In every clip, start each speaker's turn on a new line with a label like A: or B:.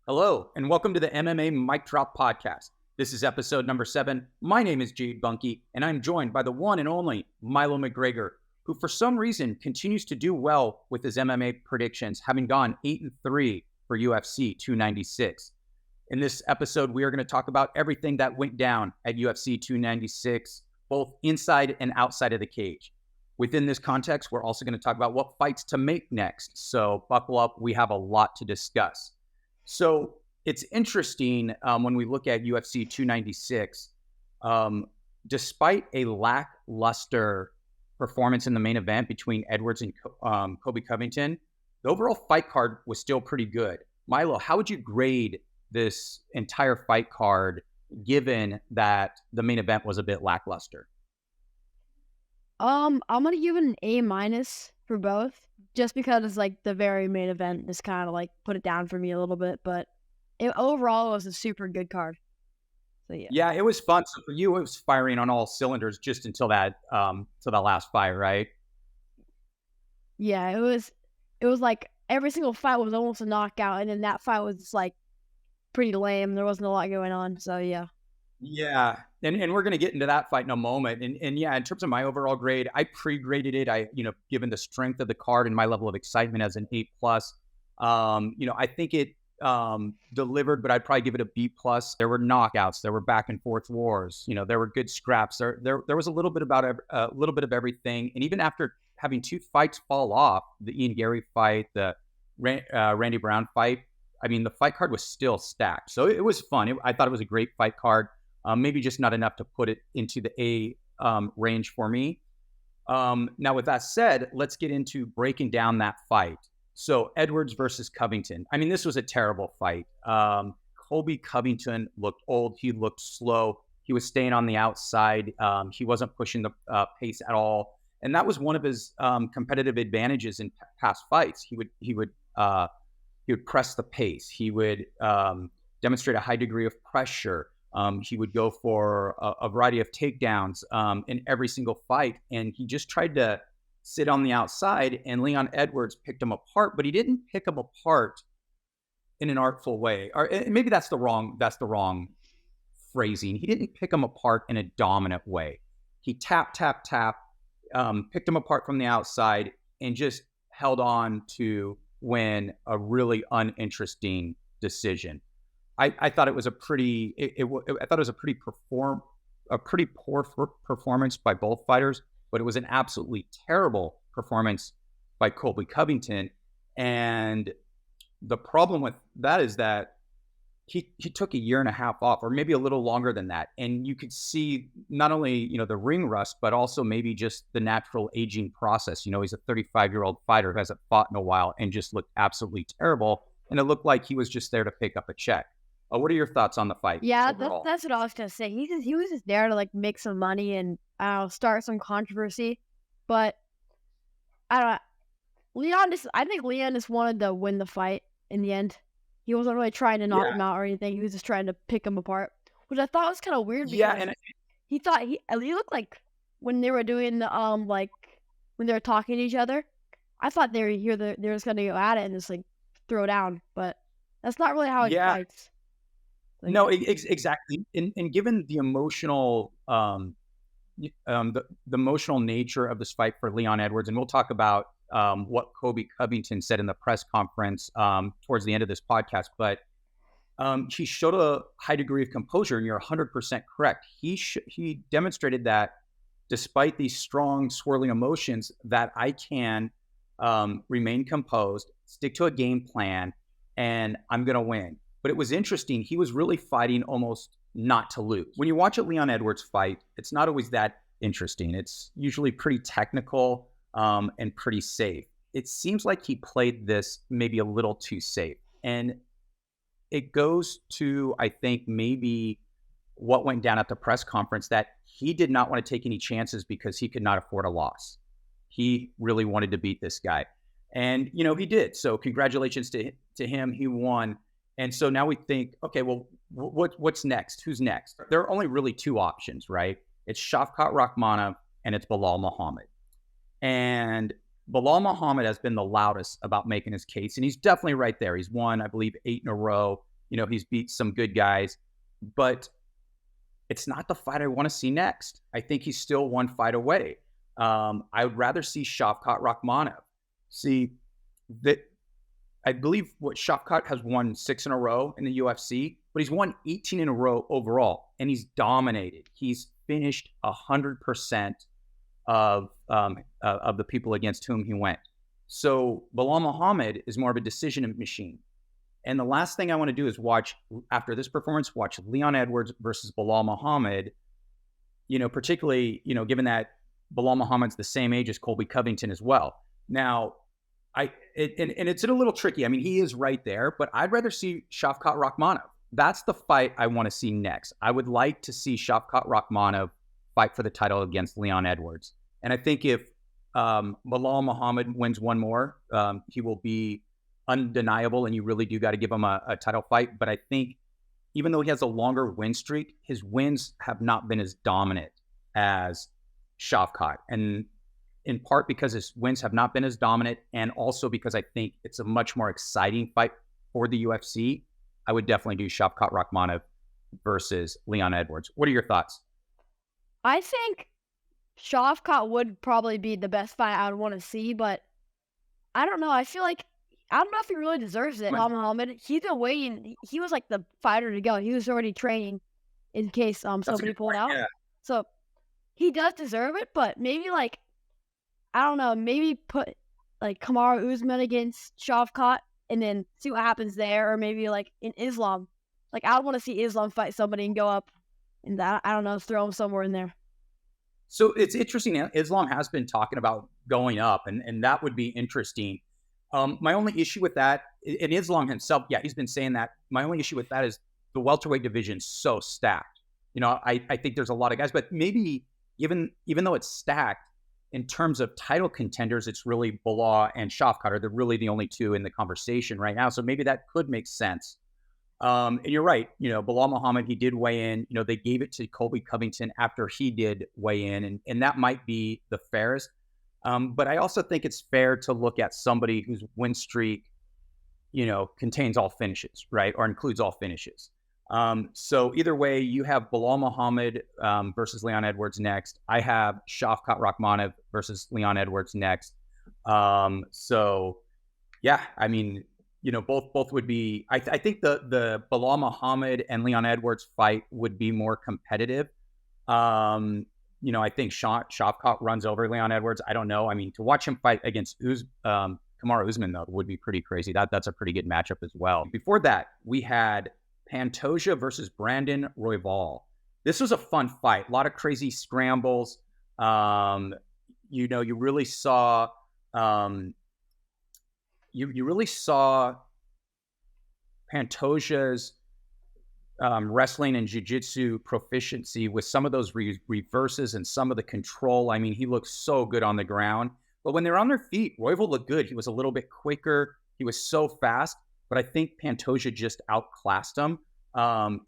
A: Hello, and welcome to the MMA Mic Drop Podcast. This is episode number 7. My name is Jade Bunky, and I'm joined by the one and only Milo McGregor, who for some reason continues to do well with his MMA predictions, having gone 8-3 for UFC 296. In this episode, we are going to talk about everything that went down at UFC 296, both inside and outside of the cage. Within this context, we're also going to talk about what fights to make next. So buckle up, we have a lot to discuss. So it's interesting when we look at UFC 296, despite a lackluster performance in the main event between Edwards and Colby Covington, the overall fight card was still pretty good. Milo, how would you grade this entire fight card given that the main event was a bit lackluster?
B: I'm gonna give it an A- for both, just because it's like the very main event just kind of like put it down for me a little bit, but overall it was a super good card. So
A: Yeah, it was fun. So for you, it was firing on all cylinders just until that last fight, right?
B: Yeah, it was like every single fight was almost a knockout, and then that fight was just like pretty lame. There wasn't a lot going on, so yeah.
A: Yeah, and we're going to get into that fight in a moment. And yeah, in terms of my overall grade, I pre-graded it. Given the strength of the card and my level of excitement as an A+. I think it delivered, but I'd probably give it a B+. There were knockouts, there were back and forth wars. There were good scraps. There was a little bit of everything. And even after having 2 fights fall off, the Ian Gary fight, the Randy Brown fight, I mean, the fight card was still stacked. So it was fun. I thought it was a great fight card. Maybe just not enough to put it into the A range for me. Now, with that said, let's get into breaking down that fight. So Edwards versus Covington. I mean, this was a terrible fight. Colby Covington looked old. He looked slow. He was staying on the outside. He wasn't pushing the pace at all. And that was one of his competitive advantages in past fights. He would press the pace. He would demonstrate a high degree of pressure. He would go for a variety of takedowns in every single fight. And he just tried to sit on the outside, and Leon Edwards picked him apart, but he didn't pick him apart in an artful way. Or maybe that's the wrong phrasing. He didn't pick him apart in a dominant way. He tapped, picked him apart from the outside, and just held on to win a really uninteresting decision. I thought it was a pretty poor performance by both fighters, but it was an absolutely terrible performance by Colby Covington. And the problem with that is that he took a year and a half off, or maybe a little longer than that. And you could see not only, the ring rust, but also maybe just the natural aging process. He's a 35-year-old fighter who hasn't fought in a while and just looked absolutely terrible. And it looked like he was just there to pick up a check. What are your thoughts on the fight?
B: Yeah, that's what I was going to say. He was just there to like make some money and start some controversy. But I think Leon just wanted to win the fight in the end. He wasn't really trying to knock him out or anything. He was just trying to pick him apart, which I thought was kind of weird. Because and he thought he looked like when they were doing the when they were talking to each other. I thought they were just gonna go at it and just like throw down, but that's not really how it fights.
A: Like, no, exactly. And given the emotional the emotional nature of this fight for Leon Edwards, and we'll talk about what Colby Covington said in the press conference towards the end of this podcast, but he showed a high degree of composure, and you're 100% correct. He demonstrated that despite these strong, swirling emotions, that I can remain composed, stick to a game plan, and I'm going to win. But it was interesting. He was really fighting almost not to lose. When you watch a Leon Edwards fight, it's not always that interesting. It's usually pretty technical and pretty safe. It seems like he played this maybe a little too safe. And it goes to, I think, maybe what went down at the press conference, that he did not want to take any chances because he could not afford a loss. He really wanted to beat this guy. And, he did. So congratulations to him. He won. And so now we think, okay, well, what's next? Who's next? There are only really 2 options, right? It's Shavkat Rakhmonov and it's Belal Muhammad. And Belal Muhammad has been the loudest about making his case, and he's definitely right there. He's won, I believe, 8 in a row. He's beat some good guys, but it's not the fight I want to see next. I think he's still one fight away. I would rather see Shavkat Rakhmonov. See, that I believe Shavkat has won 6 in a row in the UFC, but he's won 18 in a row overall, and he's dominated. He's finished 100% of the people against whom he went. So Belal Muhammad is more of a decision machine. And the last thing I want to do is after this performance, watch Leon Edwards versus Belal Muhammad, particularly, given that Belal Muhammad's the same age as Colby Covington as well. Now, and it's a little tricky. I mean, he is right there, but I'd rather see Shavkat Rakhmonov. That's the fight I want to see next. I would like to see Shavkat Rakhmonov fight for the title against Leon Edwards. And I think if Belal Muhammad wins one more, he will be undeniable, and you really do got to give him a title fight. But I think even though he has a longer win streak, his wins have not been as dominant as Shavkat. And in part because his wins have not been as dominant, and also because I think it's a much more exciting fight for the UFC, I would definitely do Shavkat Rakhmonov versus Leon Edwards. What are your thoughts?
B: I think Shavkat would probably be the best fight I would want to see, but I don't know. I feel like I don't know if he really deserves it, Muhammad. He's been waiting. He was like the fighter to go. He was already training in case somebody pulled out. Yeah. So he does deserve it, but maybe I don't know, maybe put Kamaru Usman against Shavkat and then see what happens there, or maybe in Islam. I would want to see Islam fight somebody and go up and I don't know, throw him somewhere in there.
A: So it's interesting. Islam has been talking about going up, and that would be interesting. My only issue with that, and Islam himself, yeah, he's been saying that. My only issue with that is the welterweight division is so stacked. I think there's a lot of guys, but maybe even though it's stacked, in terms of title contenders, it's really Belal and Shavkat are really the only two in the conversation right now. So maybe that could make sense. And you're right. Belal Muhammad, he did weigh in. They gave it to Colby Covington after he did weigh in, and that might be the fairest. But I also think it's fair to look at somebody whose win streak, contains all finishes, right? Or includes all finishes. So either way, you have Belal Muhammad versus Leon Edwards next. I have Shavkat Rakhmonov versus Leon Edwards next. So yeah, I mean, both would be. I think the Belal Muhammad and Leon Edwards fight would be more competitive. I think Shavkat runs over Leon Edwards. I don't know. I mean, to watch him fight against Kamaru Usman, though, would be pretty crazy. That's a pretty good matchup as well. Before that, we had Pantoja versus Brandon Royval. This was a fun fight. A lot of crazy scrambles. You really saw you really saw Pantoja's wrestling and jiu-jitsu proficiency with some of those reverses and some of the control. I mean, he looked so good on the ground. But when they're on their feet, Royval looked good. He was a little bit quicker. He was so fast. But I think Pantoja just outclassed him.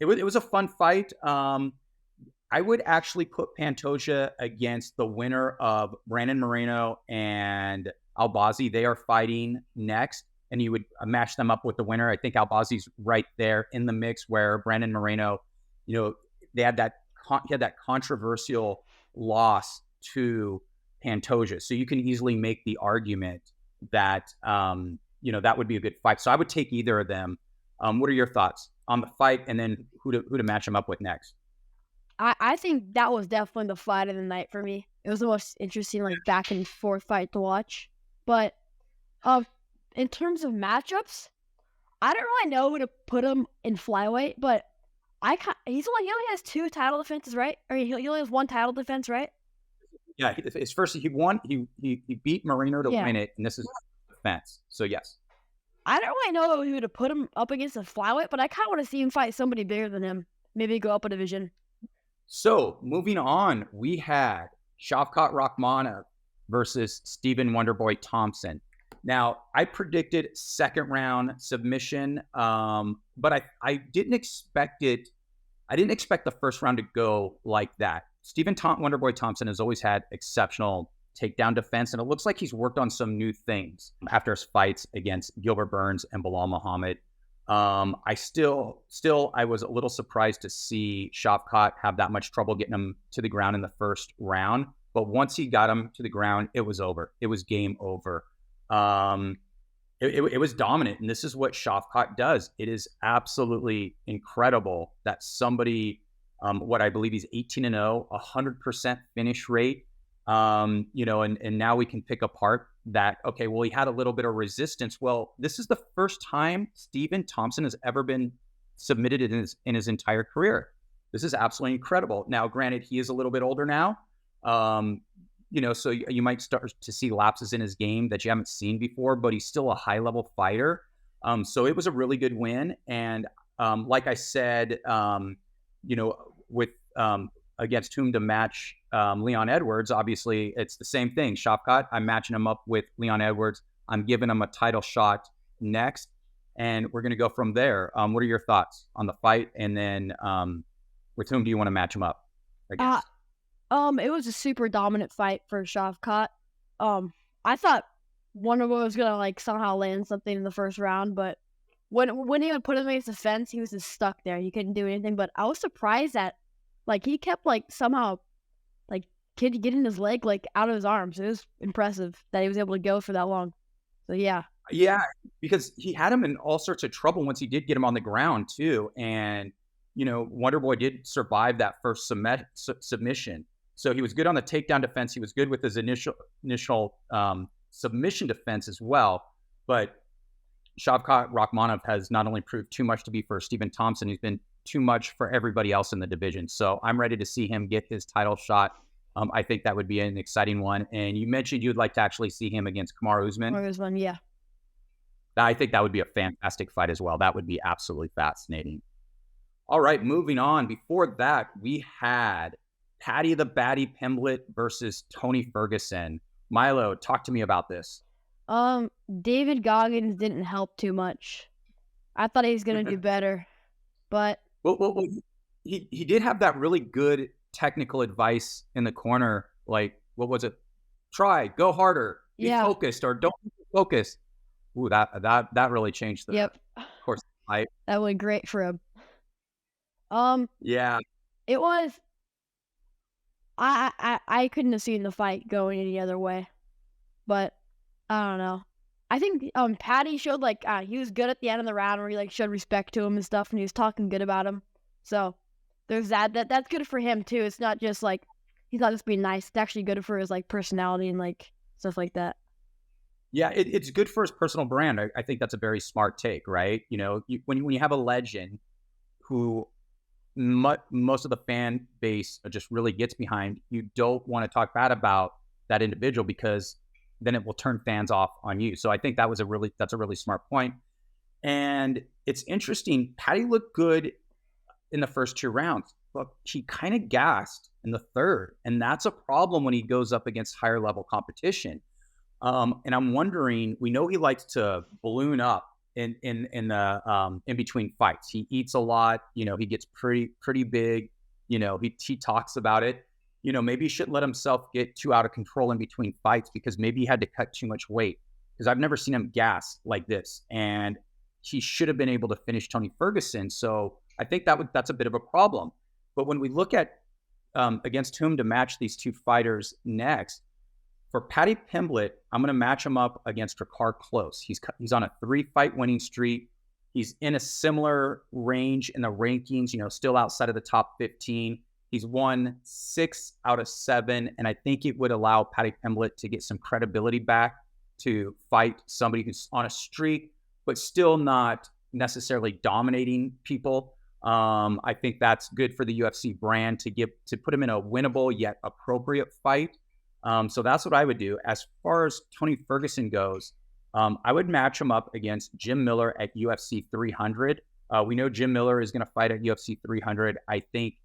A: It was a fun fight. I would actually put Pantoja against the winner of Brandon Moreno and Albazi. They are fighting next, and you would match them up with the winner. I think Albazi's right there in the mix, where Brandon Moreno, he had that controversial loss to Pantoja. So you can easily make the argument that that would be a good fight. So I would take either of them. What are your thoughts on the fight, and then who to match them up with next?
B: I think that was definitely the fight of the night for me. It was the most interesting, back and forth fight to watch. But in terms of matchups, I don't really know who to put him in flyweight. But he only has 2 title defenses, right? Or he only has 1 title defense, right?
A: Yeah, his first he won. He beat Moreno to win it, and this is defense. So yes.
B: I don't really know who to put him up against a flyweight, but I kind of want to see him fight somebody bigger than him. Maybe go up a division.
A: So moving on, we had Shavkat Rakhmonov versus Stephen Wonderboy Thompson. Now, I predicted second round submission, but I didn't expect it. I didn't expect the first round to go like that. Stephen Wonderboy Thompson has always had exceptional takedown defense, and it looks like he's worked on some new things after his fights against Gilbert Burns and Belal Muhammad. I was a little surprised to see Shavkat have that much trouble getting him to the ground in the first round. But once he got him to the ground, it was over. It was game over. It was dominant. And this is what Shavkat does. It is absolutely incredible that somebody, what I believe he's 18-0, 100% finish rate. And now we can pick apart that, okay, well, he had a little bit of resistance. Well, this is the first time Stephen Thompson has ever been submitted in his entire career. This is absolutely incredible. Now, granted, he is a little bit older now. So you might start to see lapses in his game that you haven't seen before, but he's still a high-level fighter. So it was a really good win. And like I said, with against whom to match Leon Edwards, obviously it's the same thing. Shavkat, I'm matching him up with Leon Edwards. I'm giving him a title shot next, and we're going to go from there. What are your thoughts on the fight? And then with whom do you want to match him up against?
B: It was a super dominant fight for Shavkat. I thought one of them was gonna somehow land something in the first round, but when he would put him against the fence, he was just stuck there. He couldn't do anything. But I was surprised that he kept somehow getting his leg out of his arms. It was impressive that he was able to go for that long. So yeah.
A: Yeah, because he had him in all sorts of trouble once he did get him on the ground too. And Wonderboy did survive that first submission. So he was good on the takedown defense. He was good with his initial submission defense as well. But Shavkat Rakhmonov has not only proved too much to be for Stephen Thompson, he's been too much for everybody else in the division. So I'm ready to see him get his title shot. I think that would be an exciting one. And you mentioned you'd like to actually see him against Kamaru Usman.
B: Kamaru Usman, yeah.
A: I think that would be a fantastic fight as well. That would be absolutely fascinating. All right, moving on. Before that, we had Paddy the Baddy Pimblett versus Tony Ferguson. Milo, talk to me about this.
B: David Goggins didn't help too much. I thought he was going to do better, but...
A: Well, he did have that really good technical advice in the corner. What was it? Try, go harder, be focused, or don't be focused. Ooh, that really changed the course of the fight.
B: That went great for him.
A: Yeah.
B: It was... I couldn't have seen the fight going any other way, but I don't know. I think Paddy showed he was good at the end of the round where he showed respect to him and stuff, and he was talking good about him. So there's that's good for him too. It's not just he's not just being nice. It's actually good for his personality and stuff like that.
A: Yeah, it's good for his personal brand. I think that's a very smart take, right? When you have a legend who most of the fan base just really gets behind, you don't want to talk bad about that individual because then it will turn fans off on you. So I think that's a really smart point. And it's interesting. Paddy looked good in the first two rounds, but he kind of gassed in the third. And that's a problem when he goes up against higher level competition. And I'm wondering, we know he likes to balloon up in between fights. He eats a lot, he gets pretty big, he talks about it. Maybe he shouldn't let himself get too out of control in between fights because maybe he had to cut too much weight, because I've never seen him gas like this. And he should have been able to finish Tony Ferguson. So I think that's a bit of a problem. But when we look at against whom to match these two fighters next, for Paddy Pimblett, I'm going to match him up against Ricard Close. He's on a 3-fight winning streak. He's in a similar range in the rankings, still outside of the top 15. He's won 6 out of 7, and I think it would allow Paddy Pimblett to get some credibility back to fight somebody who's on a streak, but still not necessarily dominating people. I think that's good for the UFC brand to put him in a winnable yet appropriate fight. So that's what I would do. As far as Tony Ferguson goes, I would match him up against Jim Miller at UFC 300. We know Jim Miller is going to fight at UFC 300. I think,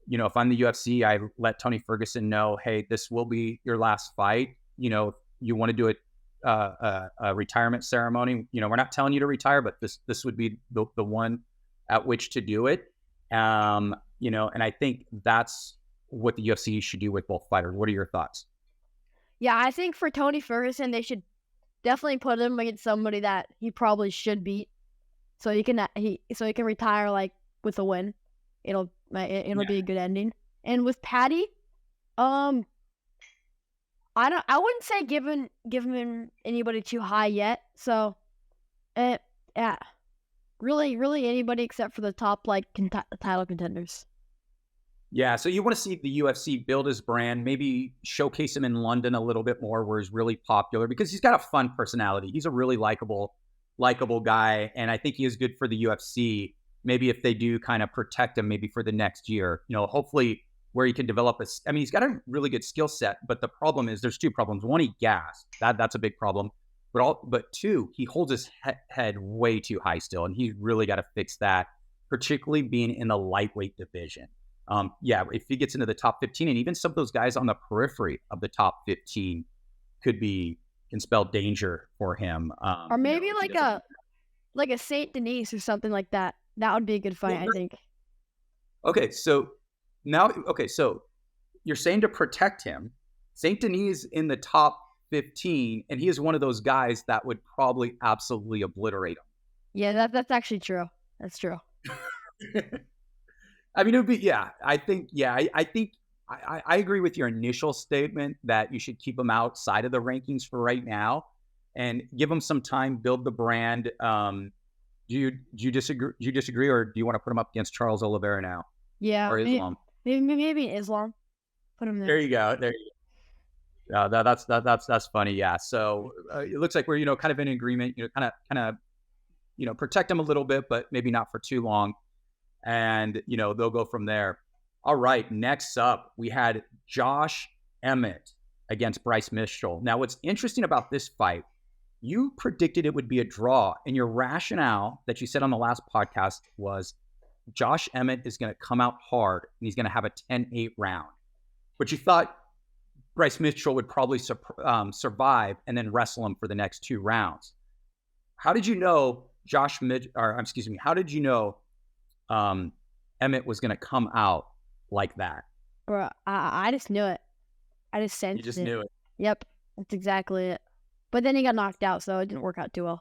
A: if I'm the UFC, I let Tony Ferguson know, hey, this will be your last fight. You want to do a retirement ceremony. We're not telling you to retire, but this would be the one at which to do it. And I think that's what the UFC should do with both fighters. What are your thoughts?
B: Yeah, I think for Tony Ferguson, they should definitely put him against somebody that he probably should beat. so he can retire like with a win. It'll be a good ending. And with Paddy, I wouldn't say give him anybody too high yet. So, yeah, really anybody except for the top like title contenders.
A: Yeah, so you want to see the UFC build his brand, maybe showcase him in London a little bit more where he's really popular because he's got a fun personality. He's a really likable guy, and I think he is good for the UFC. Maybe if they do kind of protect him maybe for the next year, hopefully where he can develop he's got a really good skill set, but the problem is there's two problems. One, he gassed. That's a big problem. But two, he holds his head way too high still, and he's really got to fix that, particularly being in the lightweight division. If he gets into the top 15, and even some of those guys on the periphery of the top 15 can spell danger for him.
B: Or maybe like a Saint Denis or something like that. That would be a good fight, I think.
A: Okay, so you're saying to protect him. Saint Denis is in the top 15, and he is one of those guys that would probably absolutely obliterate him.
B: Yeah, that's actually true. That's true.
A: I mean, it would be, I think I agree with your initial statement that you should keep him outside of the rankings for right now and give him some time, build the brand. Do you disagree, or do you want to put him up against Charles Oliveira now?
B: Yeah.
A: Or Islam?
B: Maybe Islam. Put him there.
A: There you go. That's funny. Yeah. So it looks like we're, kind of in agreement, kind of, protect him a little bit, but maybe not for too long. And, they'll go from there. All right. Next up, we had Josh Emmett against Bryce Mitchell. Now, what's interesting about this fight, you predicted it would be a draw. And your rationale that you said on the last podcast was Josh Emmett is going to come out hard and he's going to have a 10-8 round. But you thought Bryce Mitchell would probably survive and then wrestle him for the next 2 rounds. How did you know how did you know Emmett was going to come out like that?
B: Bro, I just knew it. I just sensed it.
A: You just knew it.
B: Yep, that's exactly it. But then he got knocked out, so it didn't work out too well.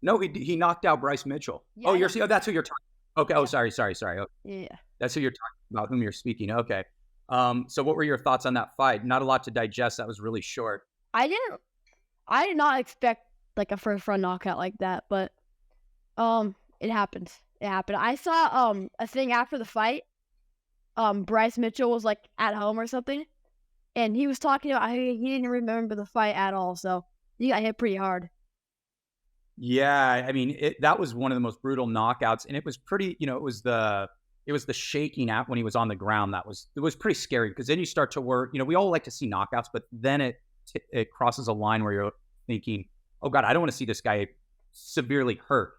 A: No, he knocked out Bryce Mitchell. Yeah, that's who you're talking. Okay. Yeah. Oh, sorry. Okay.
B: Yeah. That's
A: who you're talking about. Whom you're speaking. Okay. So what were your thoughts on that fight? Not a lot to digest. That was really short.
B: I did not expect like a first round knockout like that, but it happened. I saw a thing after the fight. Bryce Mitchell was like at home or something, and he was talking about he didn't remember the fight at all, so he got hit pretty hard.
A: Yeah, I mean that was one of the most brutal knockouts, and it was pretty. It was the shaking at when he was on the ground it was pretty scary because then you start to work. We all like to see knockouts, but then it crosses a line where you're thinking, oh God, I don't want to see this guy severely hurt.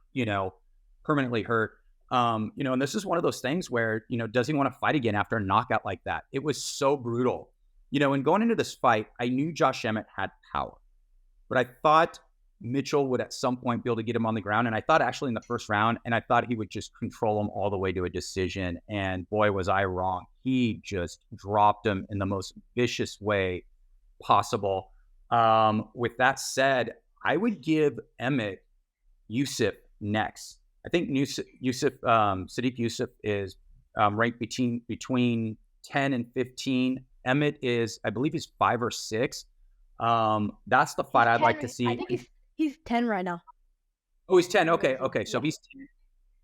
A: Permanently hurt. And this is one of those things where, does he want to fight again after a knockout like that? It was so brutal. And going into this fight, I knew Josh Emmett had power, but I thought Mitchell would at some point be able to get him on the ground. And I thought actually in the first round, and I thought he would just control him all the way to a decision. And boy, was I wrong. He just dropped him in the most vicious way possible. With that said, I would give Emmett Yusuf next. I think Sadiq Yusuf is ranked between 10 and 15. Emmett is, I believe he's 5 or 6. That's the fight I'd like to see.
B: I think he's 10 right now.
A: Oh, he's 10. Okay. So he's 10.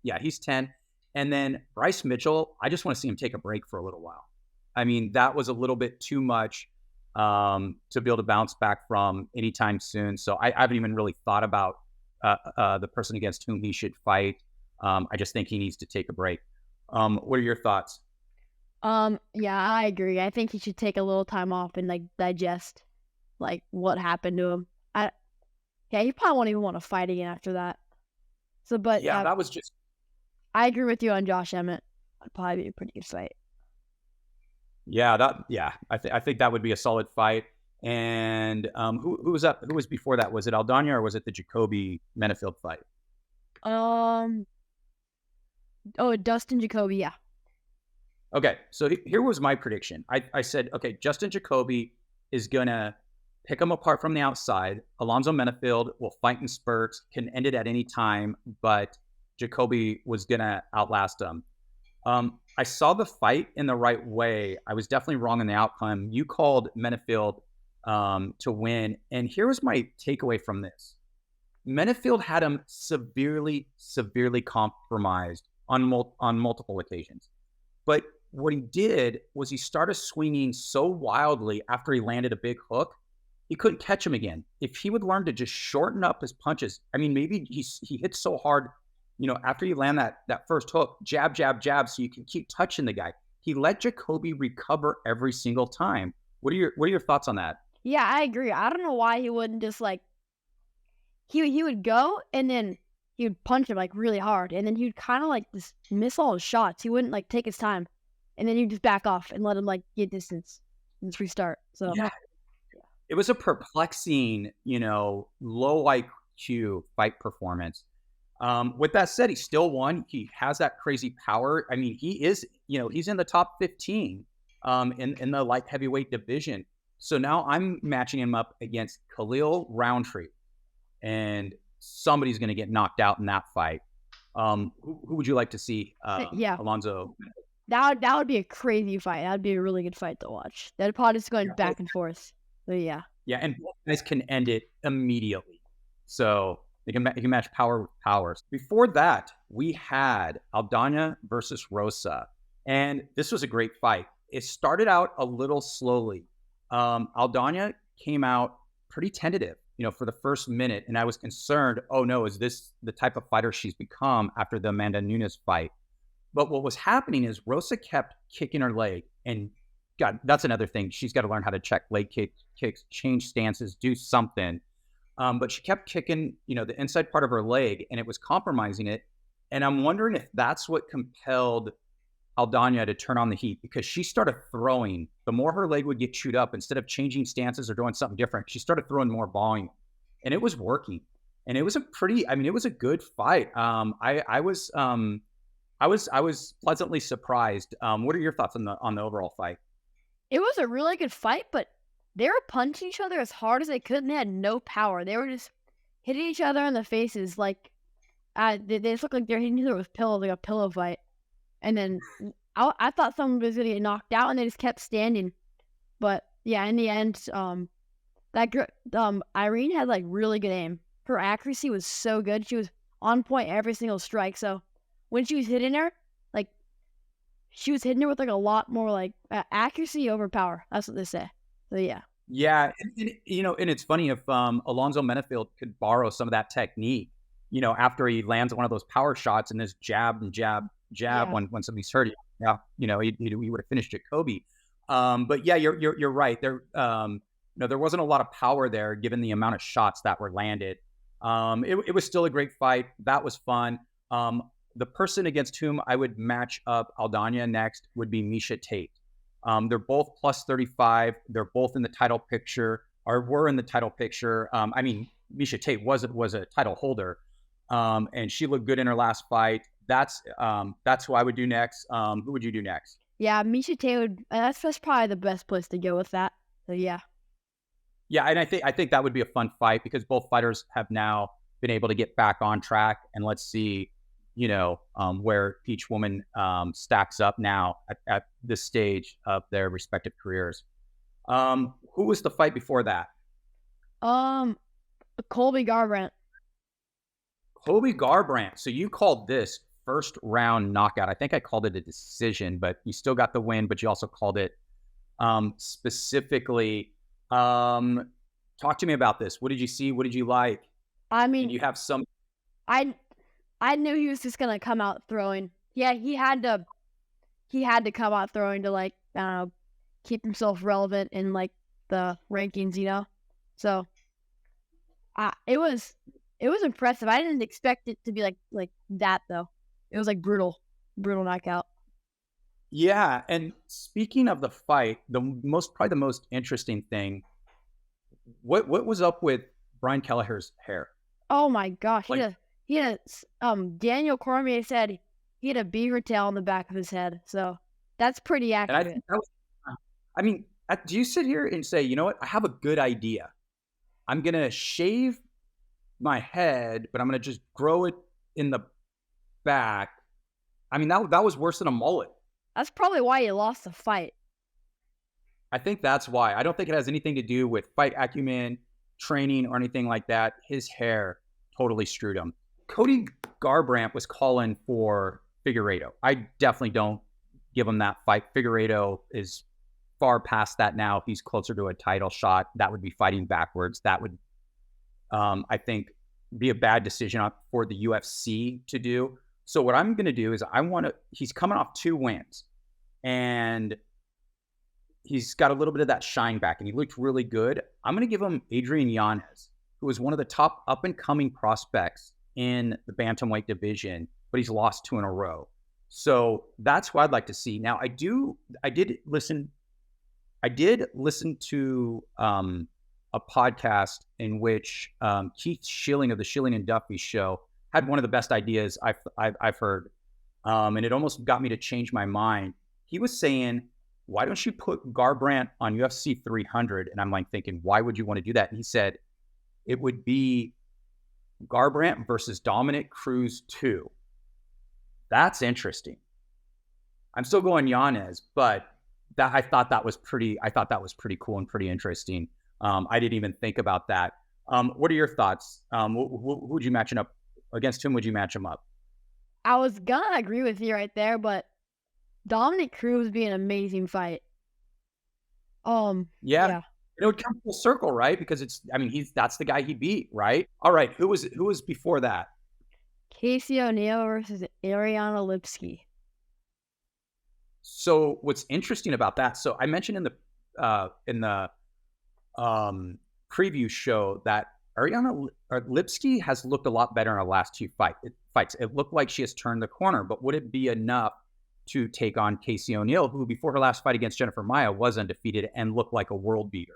A: Yeah, he's 10. And then Bryce Mitchell, I just want to see him take a break for a little while. I mean, that was a little bit too much to be able to bounce back from anytime soon. So I haven't even really thought about the person against whom he should fight. I just think he needs to take a break. What are your thoughts?
B: Yeah, I agree. I think he should take a little time off and like digest like what happened to him. He probably won't even want to fight again after that. So, but
A: yeah, that was just.
B: I agree with you on Josh Emmett. That'd probably be a pretty good fight.
A: Yeah, I think that would be a solid fight. And who was up? Who was before that? Was it Aldana or was it the Jacoby Menifield fight?
B: Dustin Jacoby, yeah.
A: Okay, so here was my prediction. I said, okay, Justin Jacoby is gonna pick them apart from the outside. Alonzo Menifield will fight in spurts, can end it at any time, but Jacoby was going to outlast him. I saw the fight in the right way. I was definitely wrong in the outcome. You called Menifield to win. And here was my takeaway from this. Menifield had him severely compromised on multiple occasions. But what he did was he started swinging so wildly after he landed a big hook, he couldn't catch him again. If he would learn to just shorten up his punches, I mean, maybe he hits so hard, after you land that first hook, jab, so you can keep touching the guy. He let Jacoby recover every single time. What are your thoughts on that?
B: Yeah, I agree. I don't know why he wouldn't just he would go and then he would punch him really hard, and then he would kind of just miss all his shots. He wouldn't take his time, and then he'd just back off and let him get distance and just restart. So
A: yeah. It was a perplexing, low IQ fight performance. With that said, he still won. He has that crazy power. I mean, he is, he's in the top 15 in the light heavyweight division. So now I'm matching him up against Khalil Roundtree, and somebody's going to get knocked out in that fight. Who would you like to see? Alonzo.
B: That would be a crazy fight. That would be a really good fight to watch. That pod is going back and forth. So yeah.
A: Yeah, and both guys can end it immediately. So you can match power with powers. Before that, we had Aldana versus Rosa, and this was a great fight. It started out a little slowly. Aldana came out pretty tentative, for the first minute, and I was concerned. Oh no, is this the type of fighter she's become after the Amanda Nunes fight? But what was happening is Rosa kept kicking her leg, and God, that's another thing. She's got to learn how to check leg kicks, change stances, do something. But she kept kicking, the inside part of her leg, and it was compromising it. And I'm wondering if that's what compelled Aldana to turn on the heat, because she started throwing. The more her leg would get chewed up, instead of changing stances or doing something different, she started throwing more volume, and it was working. And it was it was a good fight. I was pleasantly surprised. What are your thoughts on the overall fight?
B: It was a really good fight, but they were punching each other as hard as they could, and they had no power. They were just hitting each other in the faces they just looked like they're hitting each other with pillows, like a pillow fight. And then I thought someone was going to get knocked out, and they just kept standing. But yeah, in the end, Irene had really good aim. Her accuracy was so good. She was on point every single strike. So when she was hitting her, she was hitting her with a lot more accuracy over power. That's what they say. So yeah.
A: Yeah, and it's funny if Alonzo Menifield could borrow some of that technique, after he lands one of those power shots and this jab and jab when somebody's hurt. Yeah, he would have finished Jacoby. But yeah, you're right. There there wasn't a lot of power there given the amount of shots that were landed. It was still a great fight. That was fun. The person against whom I would match up Aldana next would be Miesha Tate. They're both plus 35. They're both in the title picture, or were in the title picture. Miesha Tate was a title holder, and she looked good in her last fight. That's who I would do next. Who would you do next?
B: Yeah, Miesha Tate would. That's probably the best place to go with that. So yeah.
A: Yeah, and I think that would be a fun fight, because both fighters have now been able to get back on track, and let's see, where each woman stacks up now at this stage of their respective careers. Who was the fight before that?
B: Colby Garbrandt.
A: Colby Garbrandt. So you called this first round knockout. I think I called it a decision, but you still got the win, but you also called it specifically. Talk to me about this. What did you see? What did you like? And you have some.
B: I knew he was just gonna come out throwing. Yeah, he had to come out throwing to keep himself relevant in the rankings, So, it was impressive. I didn't expect it to be like that though. It was brutal knockout.
A: Yeah, and speaking of the fight, probably the most interesting thing. What was up with Brian Kelleher's hair?
B: Oh my gosh, he had Daniel Cormier said he had a beaver tail on the back of his head, so that's pretty accurate.
A: And Do you sit here and say, you know what? I have a good idea. I'm going to shave my head, but I'm going to just grow it in the back. I mean, that was worse than a mullet.
B: That's probably why you lost the fight.
A: I think that's why. I don't think it has anything to do with fight acumen, training, or anything like that. His hair totally screwed him. Cody Garbrandt was calling for Figueiredo. I definitely don't give him that fight. Figueiredo is far past that now. He's closer to a title shot. That would be fighting backwards. That would, I think, be a bad decision for the UFC to do. So what I'm going to do is he's coming off 2 wins, and he's got a little bit of that shine back, and he looked really good. I'm going to give him Adrian Yanez, who was one of the top up-and-coming prospects in the bantamweight division, but he's lost 2 in a row. So that's what I'd like to see. Now, I did listen to a podcast in which Keith Schilling of the Schilling and Duffy show had one of the best ideas I've heard, and it almost got me to change my mind. He was saying, why don't you put Garbrandt on UFC 300? And I'm like thinking, why would you want to do that? And he said, it would be Garbrandt versus Dominic Cruz 2. That's interesting. I'm still going Yanez, but I thought that was pretty cool and pretty interesting. I didn't even think about that. What are your thoughts? Who would you match him up against? Whom would you match him up?
B: I was gonna agree with you right there, but Dominic Cruz would be an amazing fight.
A: Yeah. It would come full circle, right? Because that's the guy he beat, right? All right. Who was before that?
B: Casey O'Neill versus Ariane Lipski.
A: So what's interesting about that? So I mentioned in the preview show that Ariane Lipski has looked a lot better in her last 2 fights. It looked like she has turned the corner, but would it be enough to take on Casey O'Neill, who before her last fight against Jennifer Maia was undefeated and looked like a world beater?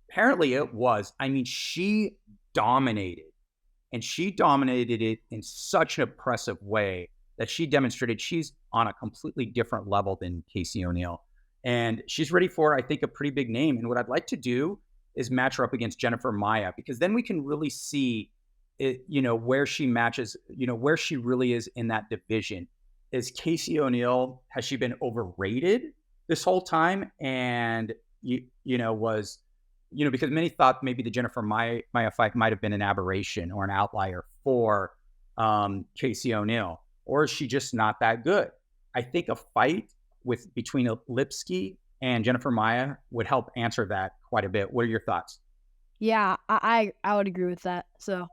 A: Apparently it was. I mean, she dominated, and she dominated it in such an impressive way that she demonstrated she's on a completely different level than Casey O'Neill. And she's ready for, I think, a pretty big name. And what I'd like to do is match her up against Jennifer Maia, because then we can really see it, where she matches, where she really is in that division. Is Casey O'Neill, has she been overrated this whole time? And, because many thought maybe the Jennifer Maia fight might have been an aberration or an outlier for Casey O'Neill, or is she just not that good? I think a fight between Lipski and Jennifer Maia would help answer that quite a bit. What are your thoughts?
B: Yeah, I would agree with that. So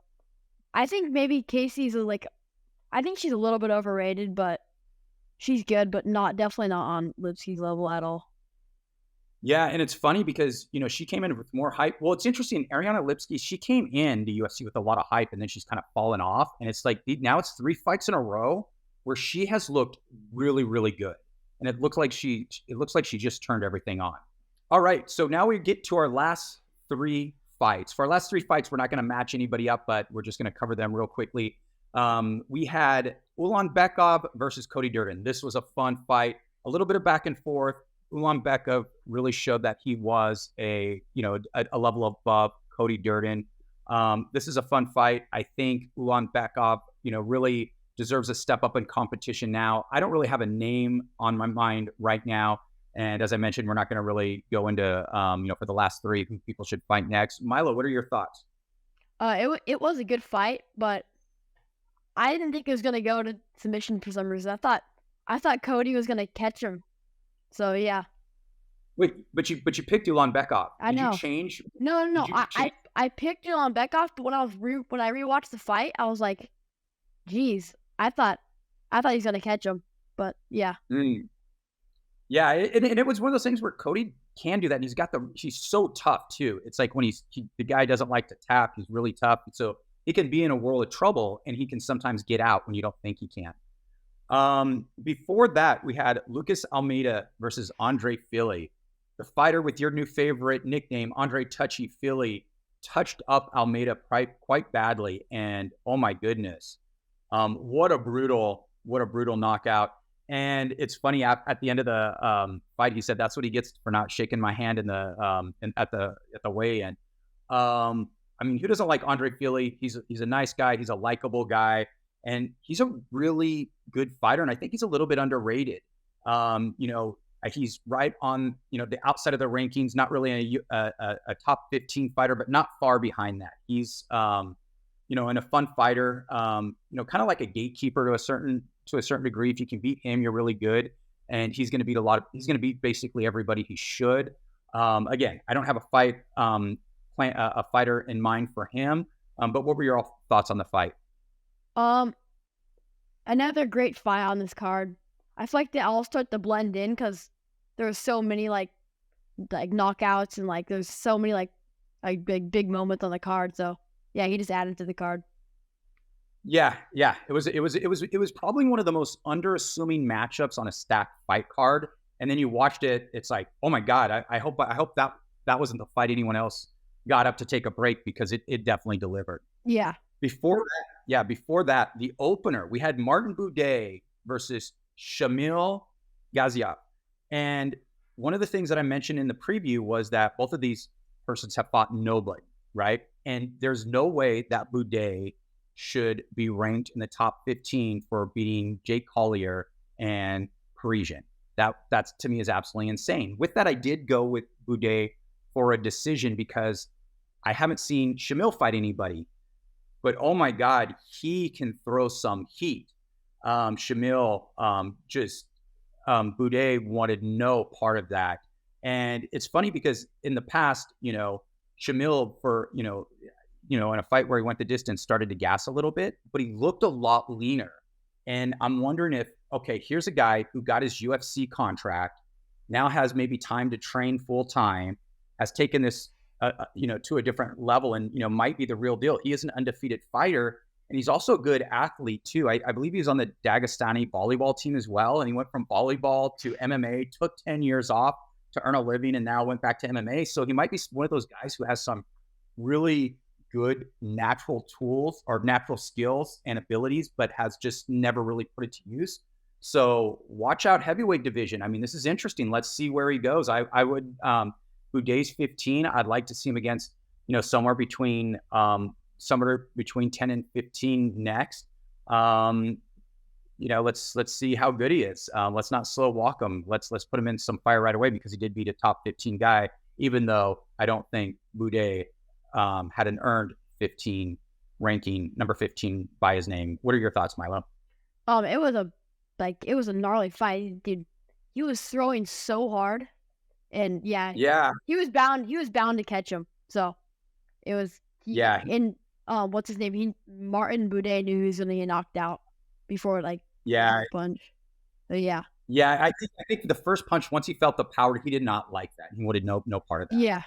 B: I think maybe Casey's I think she's a little bit overrated, but she's good, but definitely not on Lipski's level at all.
A: Yeah, and it's funny because, she came in with more hype. Well, it's interesting. Ariane Lipski, she came in to UFC with a lot of hype, and then she's kind of fallen off. And it's like now it's 3 fights in a row where she has looked really, really good. And it looks like she just turned everything on. All right, so now we get to our last 3 fights. For our last 3 fights, we're not going to match anybody up, but we're just going to cover them real quickly. We had Ulanbekov versus Cody Durden. This was a fun fight, a little bit of back and forth. Ulanbekov really showed that he was a level above Cody Durden. This is a fun fight. I think Ulanbekov, really deserves a step up in competition now. I don't really have a name on my mind right now. And as I mentioned, we're not going to really go into, for the last 3 who people should fight next. Milo, what are your thoughts?
B: It was a good fight, but I didn't think it was going to go to submission for some reason. I thought Cody was going to catch him. So, yeah.
A: Wait, but you picked Ulanbekov.
B: Did
A: you change?
B: No. I picked Ulanbekov, but when I rewatched the fight, I was like, geez, I thought he was going to catch him. But, yeah.
A: Yeah, and it was one of those things where Cody can do that. And he's so tough, too. It's like when the guy doesn't like to tap, he's really tough. And so he can be in a world of trouble, and he can sometimes get out when you don't think he can. Before that, we had Lucas Almeida versus Andre Fili. The fighter with your new favorite nickname, Andre Touchy Fili, touched up Almeida quite badly. And oh my goodness, what a brutal knockout. And it's funny, at the end of the fight, he said that's what he gets for not shaking my hand in the at the weigh-in. I mean, who doesn't like Andre Fili? He's a nice guy. He's a likable guy, and he's a really good fighter. And I think he's a little bit underrated. He's right on the outside of the rankings. Not really a top 15 fighter, but not far behind that. He's and a fun fighter. Kind of like a gatekeeper to a certain degree. If you can beat him, you're really good. And he's going to beat he's going to beat basically everybody he should. Again, I don't have a fighter in mind for him. But what were your thoughts on the fight?
B: Another great fight on this card. I feel like they all start to blend in because there's so many like knockouts and like there's so many like big moments on the card. So yeah, he just added to the card.
A: Yeah. It was probably one of the most underassuming matchups on a stacked fight card. And then you watched it, it's like, oh my God, I hope that wasn't the fight anyone else got up to take a break, because it definitely delivered.
B: Yeah.
A: Before that, the opener, we had Martin Buday versus Shamil Gaziev. And one of the things that I mentioned in the preview was that both of these persons have fought nobody, right? And there's no way that Buday should be ranked in the top 15 for beating Jake Collier and Parisian. That's to me is absolutely insane. With that, I did go with Buday for a decision because I haven't seen Shamil fight anybody. But oh my God, he can throw some heat. Shamil, Buday wanted no part of that. And it's funny because in the past, Shamil in a fight where he went the distance, started to gas a little bit, but he looked a lot leaner. And I'm wondering if, okay, here's a guy who got his UFC contract, now has maybe time to train full time, has taken this, to a different level and, might be the real deal. He is an undefeated fighter, and he's also a good athlete too. I believe he was on the Dagestani volleyball team as well. And he went from volleyball to MMA, took 10 years off to earn a living, and now went back to MMA. So he might be one of those guys who has some really good natural tools or natural skills and abilities, but has just never really put it to use. So watch out heavyweight division. I mean, this is interesting. Let's see where he goes. I would, Buday's 15. I'd like to see him against, somewhere between 10 and 15 next. Let's see how good he is. Let's not slow walk him. Let's put him in some fire right away, because he did beat a top 15 guy, even though I don't think Buday had an earned 15 ranking, number 15 by his name. What are your thoughts, Milo?
B: It was a gnarly fight, dude. He was throwing so hard, and yeah, he was bound to catch him. So it was what's his name? Martin Buday knew he was gonna get knocked out before punch. So yeah.
A: Yeah, I think the first punch, once he felt the power, he did not like that. He wanted no part of that.
B: Yeah.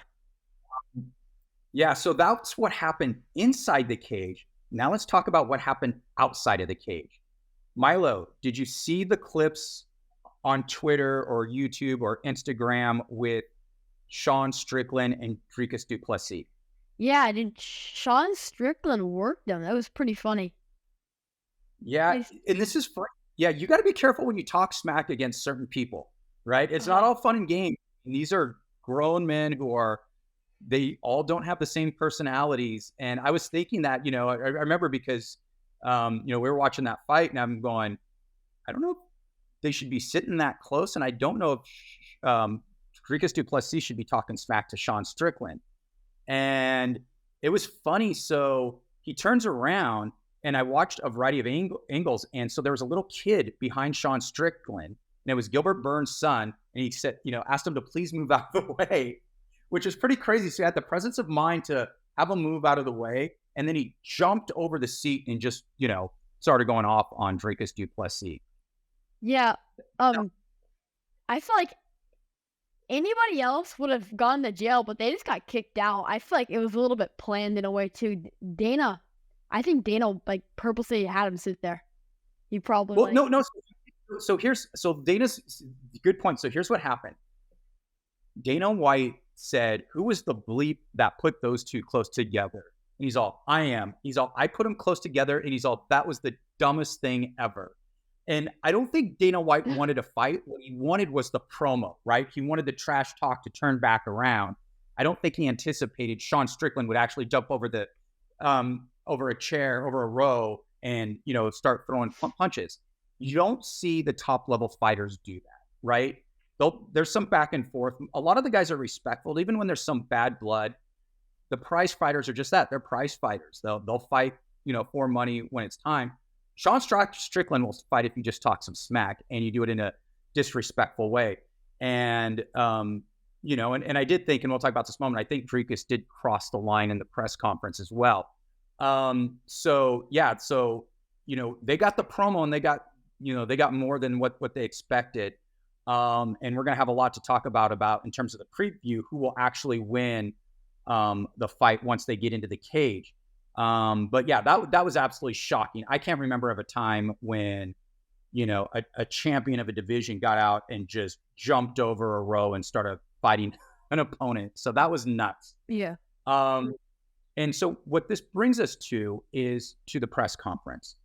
A: Yeah, so that's what happened inside the cage. Now let's talk about what happened outside of the cage. Milo, did you see the clips on Twitter or YouTube or Instagram with Sean Strickland and Dricus du Plessis?
B: Yeah, Sean Strickland worked them. That was pretty funny.
A: Yeah, and this is you got to be careful when you talk smack against certain people, right? It's not all fun and games. And these are grown men they all don't have the same personalities. And I was thinking that, I remember because, we were watching that fight, and I'm going, I don't know if they should be sitting that close. And I don't know if Dricus du Plessis should be talking smack to Sean Strickland. And it was funny. So he turns around, and I watched a variety of angles. And so there was a little kid behind Sean Strickland, and it was Gilbert Burns' son. And he said, asked him to please move out of the way, which is pretty crazy. So he had the presence of mind to have him move out of the way. And then he jumped over the seat and just, started going off on Dricus du Plessis.
B: Yeah. I feel like anybody else would have gone to jail, but they just got kicked out. I feel like it was a little bit planned in a way too. I think Dana purposely had him sit there. He probably
A: no. So Dana's good point. So here's what happened. Dana White said, who was the bleep that put those two close together? And he's all, I am. He's all, I put them close together. And he's all, that was the dumbest thing ever. And I don't think Dana White wanted to fight. What he wanted was the promo, right? He wanted the trash talk to turn back around. I don't think he anticipated Sean Strickland would actually jump over over a chair, over a row, and start throwing punches. You don't see the top level fighters do that, right? There's some back and forth. A lot of the guys are respectful, even when there's some bad blood. The prize fighters are just that. They're prize fighters. They'll fight, for money when it's time. Sean Strickland will fight if you just talk some smack and you do it in a disrespectful way. And, and I did think, and we'll talk about this moment, I think Dricus did cross the line in the press conference as well. They got the promo and they got more than what they expected. And we're going to have a lot to talk about in terms of the preview, who will actually win the fight once they get into the cage. But yeah, that was absolutely shocking. I can't remember of a time when, a champion of a division got out and just jumped over a row and started fighting an opponent. So that was nuts.
B: Yeah.
A: And so what this brings us to is to the press conference.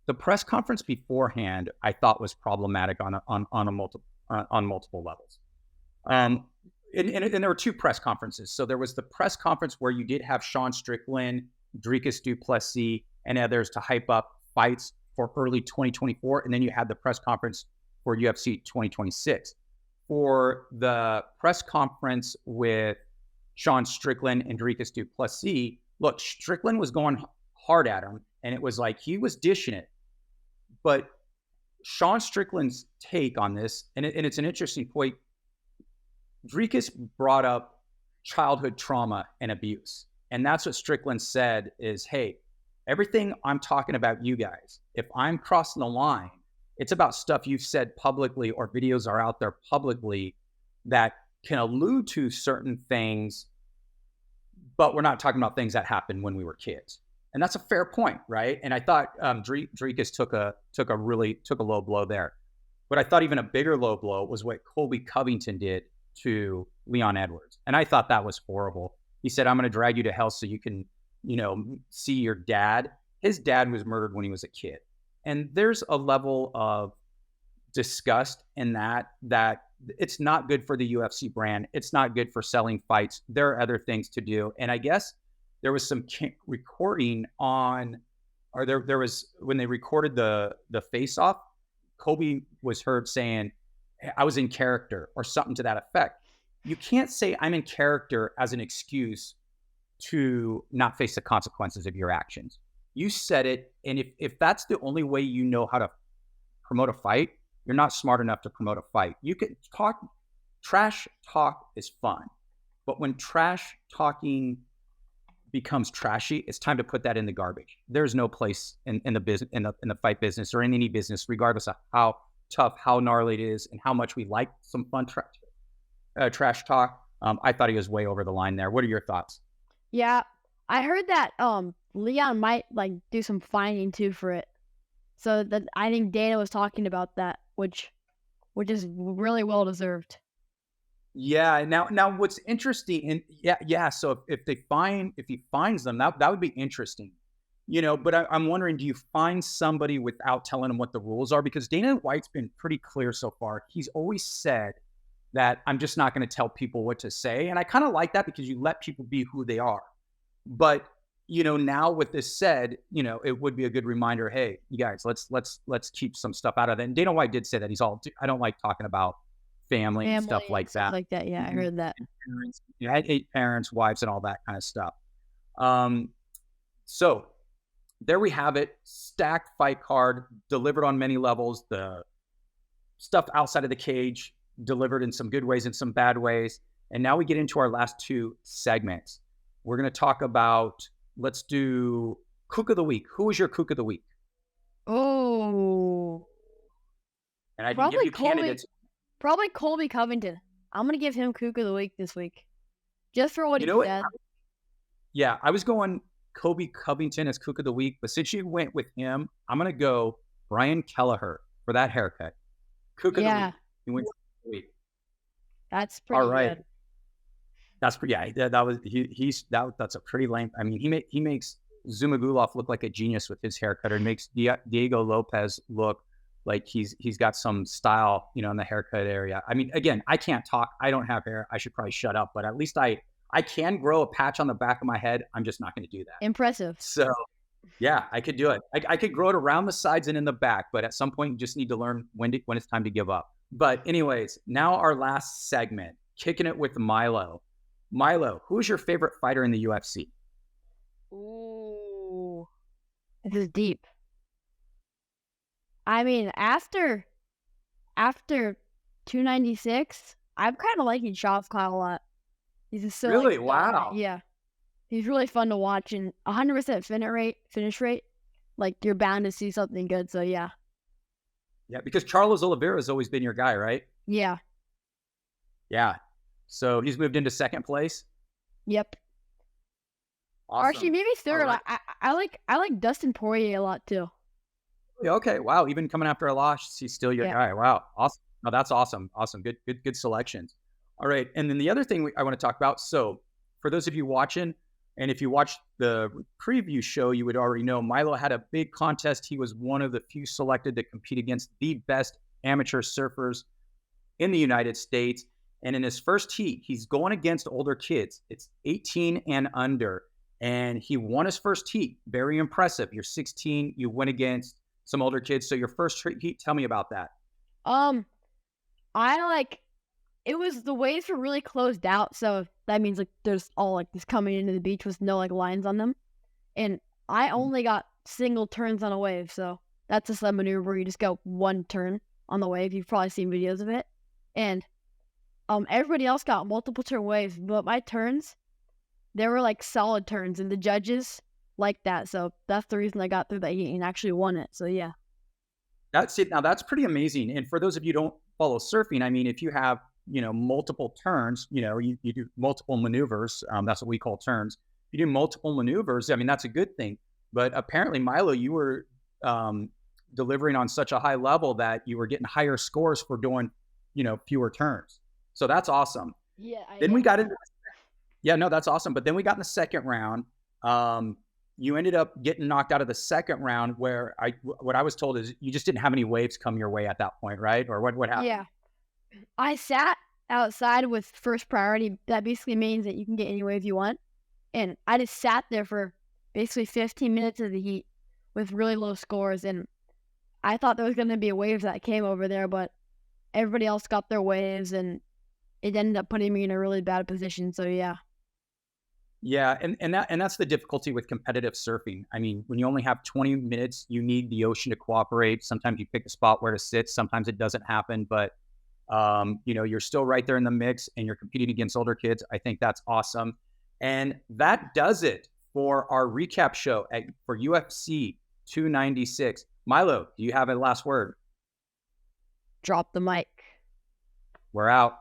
A: The press conference beforehand, I thought, was problematic on multiple levels. And there were two press conferences. So there was the press conference where you did have Sean Strickland, Dricus du Plessis, and others to hype up fights for early 2024. And then you had the press conference for UFC 2026. For the press conference with Sean Strickland and Dricus du Plessis, look, Strickland was going hard at him, and it was like he was dishing it. But Sean Strickland's take on this, and it's an interesting point, Dricus brought up childhood trauma and abuse. And that's what Strickland said is, hey, everything I'm talking about you guys, if I'm crossing the line, it's about stuff you've said publicly or videos are out there publicly that can allude to certain things, but we're not talking about things that happened when we were kids. And that's a fair point, right? And I thought Dricus took a low blow there. But I thought even a bigger low blow was what Colby Covington did to Leon Edwards. And I thought that was horrible. He said, I'm going to drag you to hell so you can, see your dad. His dad was murdered when he was a kid. And there's a level of disgust in that it's not good for the UFC brand. It's not good for selling fights. There are other things to do. And I guess there was some recording there was, when they recorded the face-off, Colby was heard saying, I was in character or something to that effect. You can't say I'm in character as an excuse to not face the consequences of your actions. You said it, and if that's the only way you know how to promote a fight, you're not smart enough to promote a fight. You can talk, trash talk is fun, but when trash talking becomes trashy, it's time to put that in the garbage. There's no place in the business, in the fight business, or in any business, regardless of how tough, how gnarly it is, and how much we like some fun trash talk. I thought he was way over the line there. What are your thoughts?
B: Yeah, I heard that Leon might do some fining too for it. So that I think Dana was talking about that, which is really well deserved.
A: Yeah. Now what's interesting, and yeah. So if he finds them, that would be interesting, But I'm wondering, do you find somebody without telling them what the rules are? Because Dana White's been pretty clear so far. He's always said that I'm just not going to tell people what to say, and I kind of like that because you let people be who they are. But now with this said, it would be a good reminder. Hey, you guys, let's keep some stuff out of it. And Dana White did say that I don't like talking about family and stuff like that.
B: Stuff like that, yeah, I heard that.
A: Parents, I had 8 parents, wives, and all that kind of stuff. So there we have it. Stacked fight card, delivered on many levels. The stuff outside of the cage delivered in some good ways and some bad ways. And now we get into our last 2 segments. We're going to talk about, let's do Cook of the Week. Who is your Cook of the Week?
B: Oh.
A: And I can give you candidates.
B: Probably Colby Covington. I'm going to give him Cook of the Week this week. Just for what he said.
A: Yeah, I was going Colby Covington as Cook of the Week, but since you went with him, I'm going to go Brian Kelleher for that haircut. Cook of the Week. He wins Cook of the Week.
B: That's pretty
A: all right.
B: good.
A: That's pretty. Yeah, that's a pretty lame. I mean, he makes Zumagulov look like a genius with his haircut, and makes Diego Lopez look like he's got some style, in the haircut area. I mean, again, I can't talk. I don't have hair. I should probably shut up, but at least I can grow a patch on the back of my head. I'm just not going to do that.
B: Impressive.
A: So yeah, I could do it. I could grow it around the sides and in the back, but at some point you just need to learn when it's time to give up. But anyways, now our last segment, kicking it with Milo. Milo, who is your favorite fighter in the UFC?
B: Ooh, this is deep. I mean, after 296, I'm kind of liking Shavkat a lot. He's just so
A: really wow.
B: Yeah, he's really fun to watch, and 100% finish rate. Like, you're bound to see something good. So yeah.
A: Yeah, because Charles Oliveira has always been your guy, right?
B: Yeah.
A: Yeah. So he's moved into second place.
B: Yep.
A: Awesome.
B: Or actually, maybe third. Right. I like Dustin Poirier a lot too.
A: Okay. Wow. Even coming after a loss, he's still your guy. Wow. Awesome. No, that's awesome. Awesome. Good selections. All right. And then the other thing I want to talk about. So for those of you watching, and if you watched the preview show, you would already know Milo had a big contest. He was one of the few selected to compete against the best amateur surfers in the United States. And in his first heat, he's going against older kids. It's 18 and under. And he won his first heat. Very impressive. You're 16. You went against some older kids. So your first heat, tell me about that.
B: It was, the waves were really closed out. So that means like there's all like this coming into the beach with no like lines on them. And I only got single turns on a wave. So that's a sled maneuver where you just go one turn on the wave. You've probably seen videos of it. And everybody else got multiple turn waves, but my turns, they were like solid turns, and the judges liked that. So that's the reason I got through that heat and actually won it. So yeah.
A: That's it. Now that's pretty amazing. And for those of you who don't follow surfing, I mean, if you have, multiple turns, you do multiple maneuvers. That's what we call turns. You do multiple maneuvers. I mean, that's a good thing. But apparently, Milo, you were delivering on such a high level that you were getting higher scores for doing, fewer turns. So that's awesome.
B: Yeah.
A: We got into. Yeah, no, that's awesome. But then we got in the second round. You ended up getting knocked out of the second round, where what I was told is you just didn't have any waves come your way at that point, right? Or what happened?
B: Yeah. I sat outside with first priority. That basically means that you can get any wave you want. And I just sat there for basically 15 minutes of the heat with really low scores. And I thought there was going to be a wave that came over there, but everybody else got their waves, and it ended up putting me in a really bad position. So yeah.
A: Yeah, and that's the difficulty with competitive surfing. I mean, when you only have 20 minutes, you need the ocean to cooperate. Sometimes you pick a spot where to sit. Sometimes it doesn't happen, but you're still right there in the mix, and you're competing against older kids. I think that's awesome. And that does it for our recap show for UFC 296. Milo, do you have a last word?
B: Drop the mic.
A: We're out.